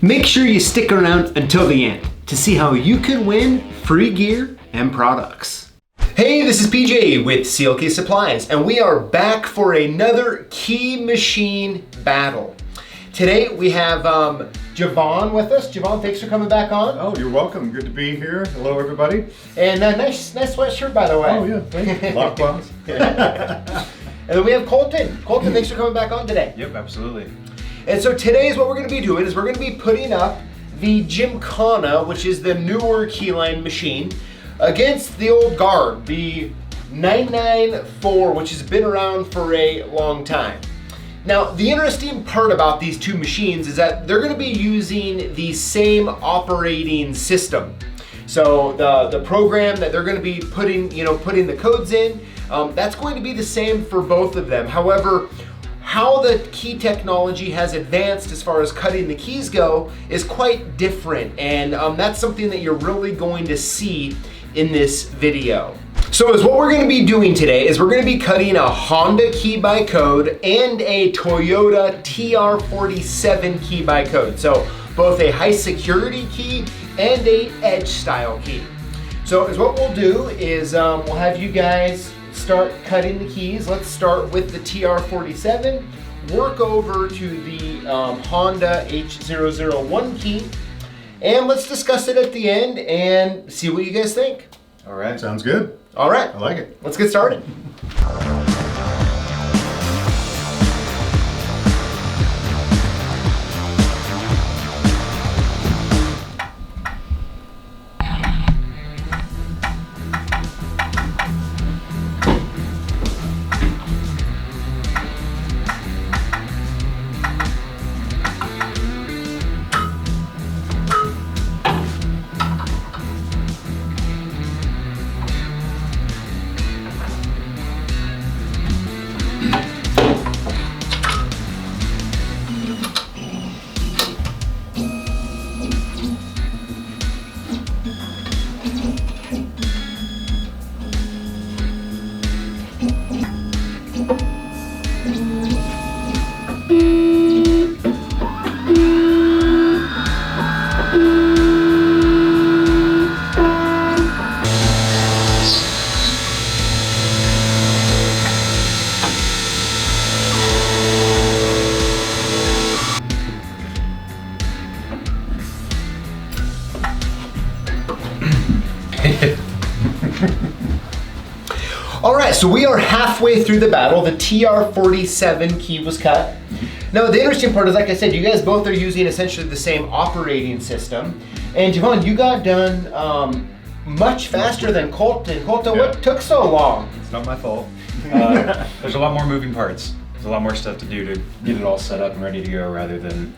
Make sure you stick around until the end to see how you can win free gear and products. Hey, this is PJ with CLK Supplies, and we are back for another key machine battle. Today we have Javon with us. Javon, thanks for coming back on. Oh, you're welcome. Good to be here. Hello, everybody. And nice sweatshirt, by the way. Oh, yeah. Thank you. Lockbox. And then we have Colton. Colton, thanks for coming back on today. Yep, absolutely. And so today is what we're going to be doing is we're going to be putting up the Gymkhana, which is the newer keyline machine, against the old guard, the 994, which has been around for a long time. Now, the interesting part about these two machines is that they're going to be using the same operating system. So the program that they're going to be putting the codes in, that's going to be the same for both of them. However, how the key technology has advanced as far as cutting the keys go is quite different, and that's something that you're really going to see in this video. So what we're going to be doing today is we're going to be cutting a Honda key by code and a Toyota TR47 key by code. So both a high security key and a edge style key. So what we'll do is we'll have you guys start cutting the keys. Let's start with the TR47, work over to the Honda H001 key, and let's discuss it at the end and see what you guys think. All right. Sounds good. All right. I like it. Let's get started. All right, so we are halfway through the battle. The TR47 key was cut. Now, the interesting part is, like I said, you guys both are using essentially the same operating system. And Javon, you got done much faster than Colton. Colton, Yeah. What took so long? It's not my fault. There's a lot more moving parts. There's a lot more stuff to do to get it all set up and ready to go rather than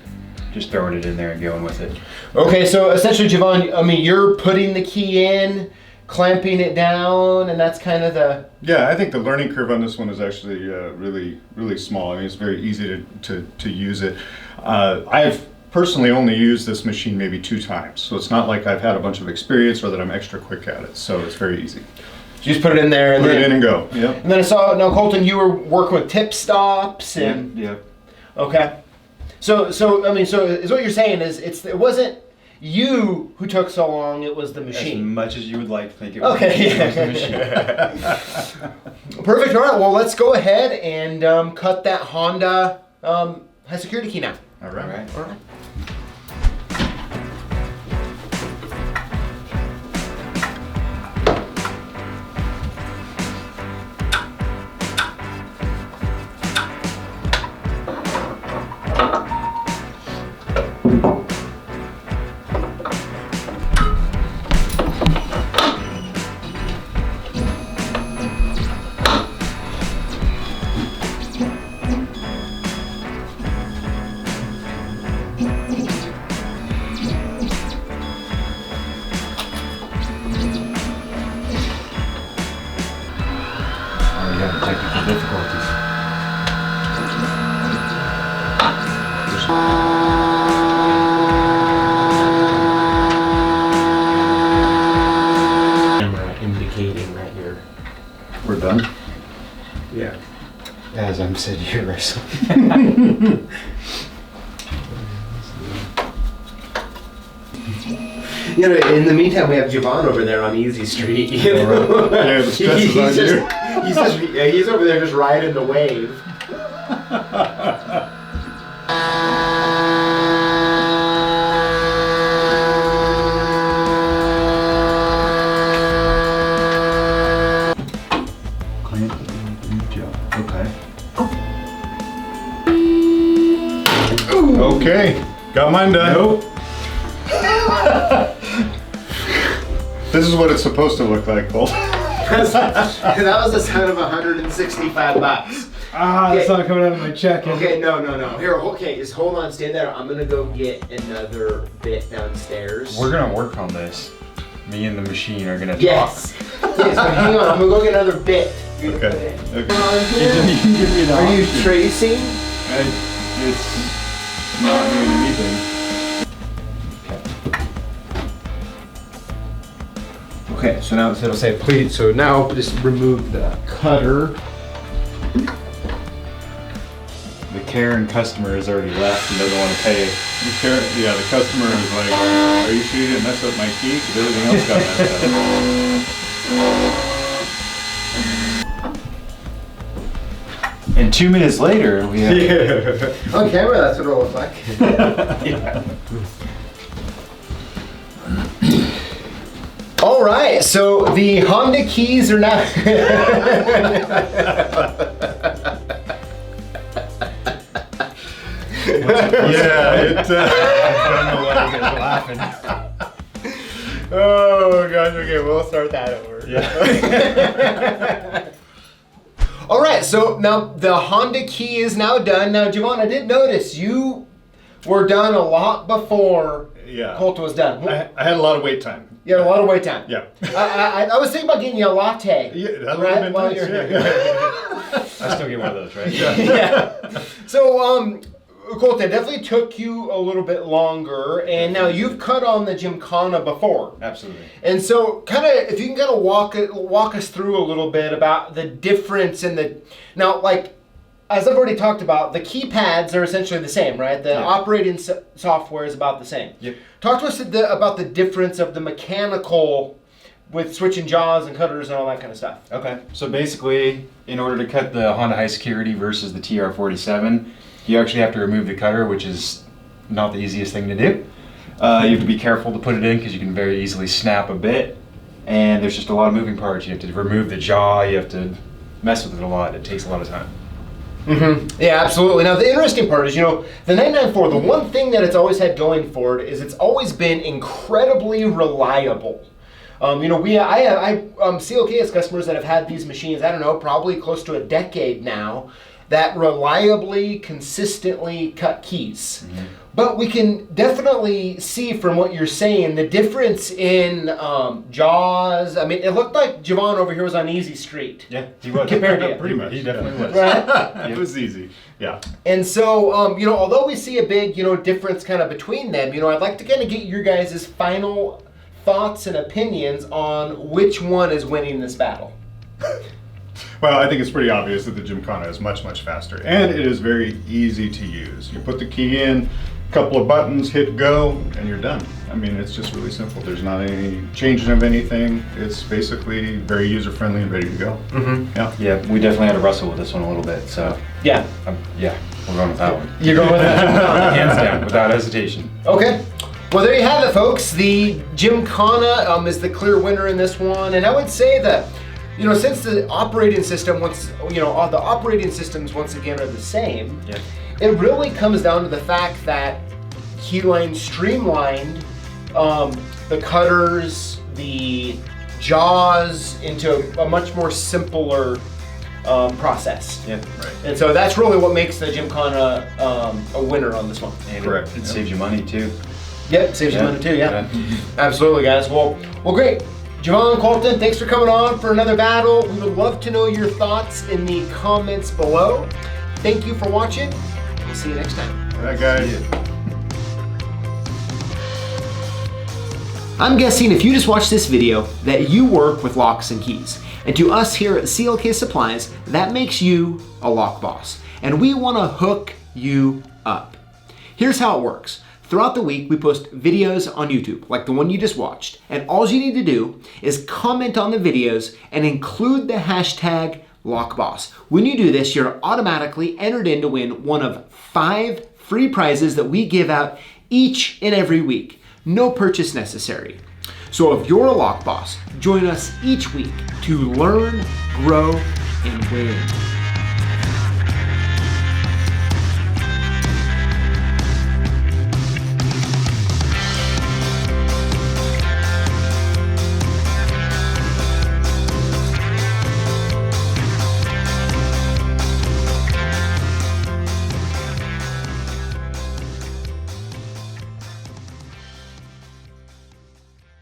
just throwing it in there and going with it. Okay, so essentially, Javon, I mean, you're putting the key in, clamping it down, and that's kind of the... Yeah, I think the learning curve on this one is actually really small. I mean, it's very easy to use it. I've personally only used this machine maybe 2 times, so it's not like I've had a bunch of experience or that I'm extra quick at it. So it's very easy. You just put it in there and Put then... it in and go. Yep. And then I saw, now Colton, you were working with tip stops and... Yep. Okay. So is what you're saying is it wasn't you who took so long, it was the As machine. much as you would like to think it was, Okay, it was the yeah. machine. Perfect. All right, well, let's go ahead and cut that Honda high security key now. All All right. right. All right. Technical difficulties. Camera indicating that you're... We're done. Yeah. As I'm sitting here wrestling. You know, in the meantime, we have Javon over there on Easy Street. You know? Yeah, the stress is on you. He's over there just riding the wave. Okay, got mine done. Nope. This is what it's supposed to look like, Colt. That was the sound of $165. That's not coming out of my check. Okay, no. Here, okay, just hold on, stay there. I'm gonna go get another bit downstairs. We're gonna work on this. Me and the machine are gonna Yes. Yes, but hang on, I'm gonna go get another bit. You're gonna Okay. put it Okay. on here. Are you tracing? It's not doing anything. Okay, so now it'll say please. So now just remove the cutter. The Karen customer has already left and doesn't want to pay. Yeah, the customer is like, are you sure you didn't mess up my key? Because everything else got messed up. And 2 minutes later, we have. On camera, that's what it'll look like. Yeah. All right, so the Honda keys are now. Yeah, it. I don't know why you guys are laughing. Oh gosh, okay, we'll start that over. Yeah. All right, so now the Honda key is now done. Now, Javon, I did notice you were done a lot before Yeah. Colt was done. I had a lot of wait time. You had a lot of wait time. Yeah. I was thinking about getting you a latte. Yeah, that would Right, have been while nice. you're Yeah. I still get one of those, right? Yeah. So, Colt, it definitely took you a little bit longer, and now you've cut on the Gymkhana before. Absolutely. And so, kind of, if you can kind of walk us through a little bit about the difference in the now, like as I've already talked about, the keypads are essentially the same, right? The Yeah. operating software is about the same. Yep. Talk to us about the difference of the mechanical with switching jaws and cutters and all that kind of stuff. Okay. So basically, in order to cut the Honda High Security versus the TR47, you actually have to remove the cutter, which is not the easiest thing to do. You have to be careful to put it in because you can very easily snap a bit, and there's just a lot of moving parts. You have to remove the jaw, you have to mess with it a lot. It takes a lot of time. Mm-hmm. Yeah, absolutely. Now, the interesting part is, the 994, the one thing that it's always had going for it is it's always been incredibly reliable. I CLK has customers that have had these machines, I don't know, probably close to a decade now, that reliably, consistently cut keys. Mm-hmm. But we can definitely see from what you're saying the difference in jaws. I mean, it looked like Javon over here was on Easy Street. Yeah, he was. Compared to you. Pretty much. He definitely was. Right? It was easy. Yeah. And so, although we see a big, difference kind of between them, I'd like to kind of get your guys' final thoughts and opinions on which one is winning this battle. Well, I think it's pretty obvious that the Gymkhana is much, much faster, and it is very easy to use. You put the key in, a couple of buttons, hit go, and you're done. I mean, it's just really simple. There's not any changing of anything. It's basically very user-friendly and ready to go. Mm-hmm. Yeah. Yeah, we definitely had to wrestle with this one a little bit, so Yeah. yeah, we're going with that one. You're going with that? Hands down, without hesitation. Okay. Well, there you have it, folks. The Gymkhana is the clear winner in this one, and I would say that, since the operating system all the operating systems once again are the same, Yeah. it really comes down to the fact that Keyline streamlined the cutters, the jaws into a much more simpler process. Yeah. Right. And so that's really what makes the Gymkhana a winner on this one. And Correct. It saves you money too. Yep, saves you Yeah. money too, yeah. Absolutely, guys. Well, great. Javon, Colton, thanks for coming on for another battle. We would love to know your thoughts in the comments below. Thank you for watching. We'll see you next time. All right, guys. I'm guessing if you just watched this video that you work with locks and keys. And to us here at CLK Supplies, that makes you a lock boss. And we want to hook you up. Here's how it works. Throughout the week, we post videos on YouTube, like the one you just watched. And all you need to do is comment on the videos and include the hashtag LockBoss. When you do this, you're automatically entered in to win one of 5 free prizes that we give out each and every week. No purchase necessary. So if you're a lock boss, join us each week to learn, grow, and win.